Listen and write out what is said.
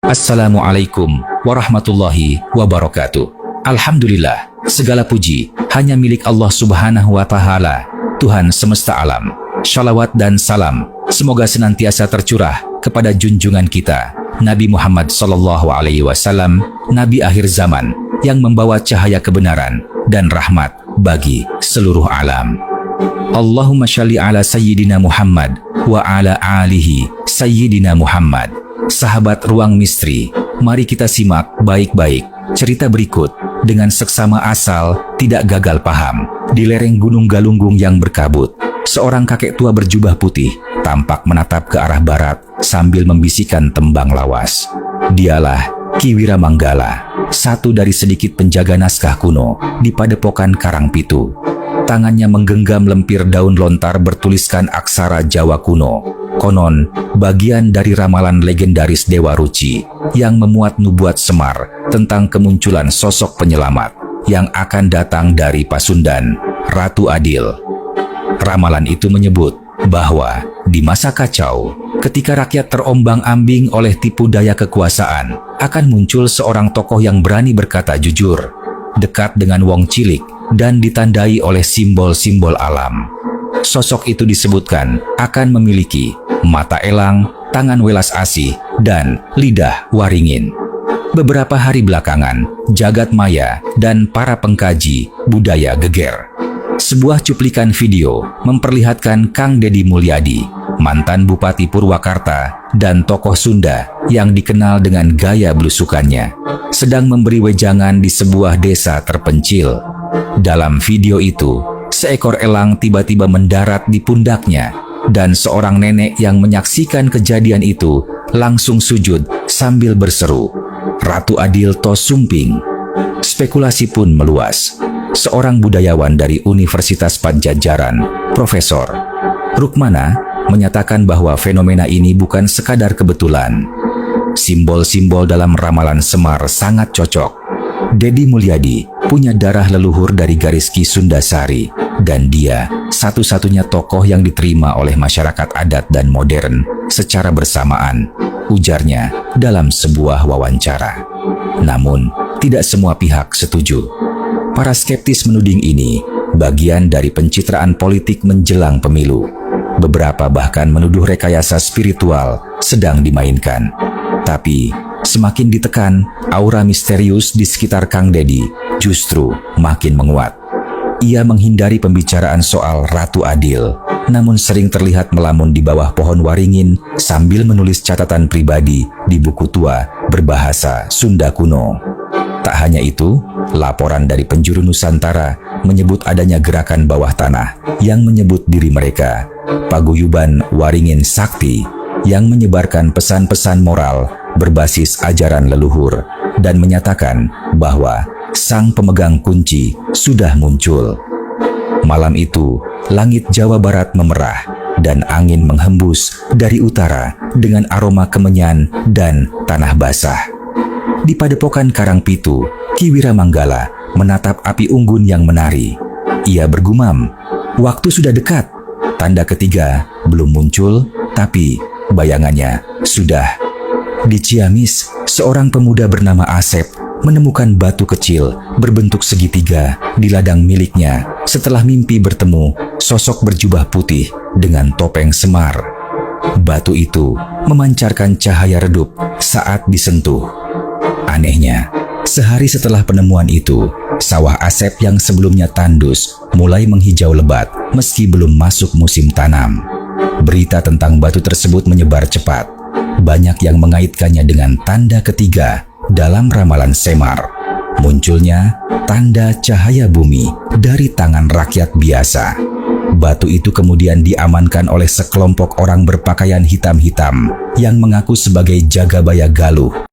Assalamualaikum warahmatullahi wabarakatuh. Alhamdulillah, segala puji hanya milik Allah Subhanahu wa Ta'ala, Tuhan semesta alam. Shalawat dan salam semoga senantiasa tercurah kepada junjungan kita, Nabi Muhammad SAW, Nabi akhir zaman yang membawa cahaya kebenaran dan rahmat bagi seluruh alam. Allahumma shalli ala Sayyidina Muhammad wa ala alihi Sayyidina Muhammad. Sahabat Ruang Misteri, mari kita simak baik-baik cerita berikut dengan seksama asal tidak gagal paham. Di lereng Gunung Galunggung yang berkabut, seorang kakek tua berjubah putih tampak menatap ke arah barat sambil membisikkan tembang lawas. Dialah Ki Wiramanggala, satu dari sedikit penjaga naskah kuno di Padepokan Karangpitu. Tangannya menggenggam lempir daun lontar bertuliskan aksara Jawa kuno. Konon, bagian dari ramalan legendaris Dewa Ruci yang memuat nubuat Semar tentang kemunculan sosok penyelamat yang akan datang dari Pasundan, Ratu Adil. Ramalan itu menyebut bahwa di masa kacau, ketika rakyat terombang-ambing oleh tipu daya kekuasaan, akan muncul seorang tokoh yang berani berkata jujur, dekat dengan wong cilik, dan ditandai oleh simbol-simbol alam. Sosok itu disebutkan akan memiliki mata elang, tangan welas asih, dan lidah waringin. Beberapa hari belakangan, jagat maya dan para pengkaji budaya geger. Sebuah cuplikan video memperlihatkan Kang Deddy Mulyadi, mantan Bupati Purwakarta dan tokoh Sunda yang dikenal dengan gaya belusukannya, sedang memberi wejangan di sebuah desa terpencil. Dalam video itu, seekor elang tiba-tiba mendarat di pundaknya, dan seorang nenek yang menyaksikan kejadian itu langsung sujud sambil berseru, "Ratu Adil to sumping." Spekulasi pun meluas. Seorang budayawan dari Universitas Padjadjaran, Profesor Rukmana, menyatakan bahwa fenomena ini bukan sekadar kebetulan. Simbol-simbol dalam ramalan Semar sangat cocok. Deddy Mulyadi punya darah leluhur dari garis Ki Sundasari, dan dia satu-satunya tokoh yang diterima oleh masyarakat adat dan modern secara bersamaan, ujarnya dalam sebuah wawancara. Namun, tidak semua pihak setuju. Para skeptis menuding ini bagian dari pencitraan politik menjelang pemilu. Beberapa bahkan menuduh rekayasa spiritual sedang dimainkan. Tapi, semakin ditekan, aura misterius di sekitar Kang Deddy justru makin menguat. Ia menghindari pembicaraan soal Ratu Adil, namun sering terlihat melamun di bawah pohon waringin sambil menulis catatan pribadi di buku tua berbahasa Sunda kuno. Tak hanya itu, laporan dari penjuru Nusantara menyebut adanya gerakan bawah tanah yang menyebut diri mereka Paguyuban Waringin Sakti, yang menyebarkan pesan-pesan moral berbasis ajaran leluhur dan menyatakan bahwa sang pemegang kunci sudah muncul. Malam itu, langit Jawa Barat memerah dan angin menghembus dari utara dengan aroma kemenyan dan tanah basah. Di Padepokan Karangpitu, Ki Wiramanggala menatap api unggun yang menari. Ia bergumam, "Waktu sudah dekat." Tanda ketiga belum muncul, tapi bayangannya sudah. Di Ciamis, seorang pemuda bernama Asep menemukan batu kecil berbentuk segitiga di ladang miliknya setelah mimpi bertemu sosok berjubah putih dengan topeng Semar. Batu itu memancarkan cahaya redup saat disentuh. Anehnya, sehari setelah penemuan itu, sawah Asep yang sebelumnya tandus mulai menghijau lebat meski belum masuk musim tanam. Berita tentang batu tersebut menyebar cepat. Banyak yang mengaitkannya dengan tanda ketiga dalam ramalan Semar. Munculnya tanda cahaya bumi dari tangan rakyat biasa. Batu itu kemudian diamankan oleh sekelompok orang berpakaian hitam-hitam yang mengaku sebagai Jagabaya Galuh.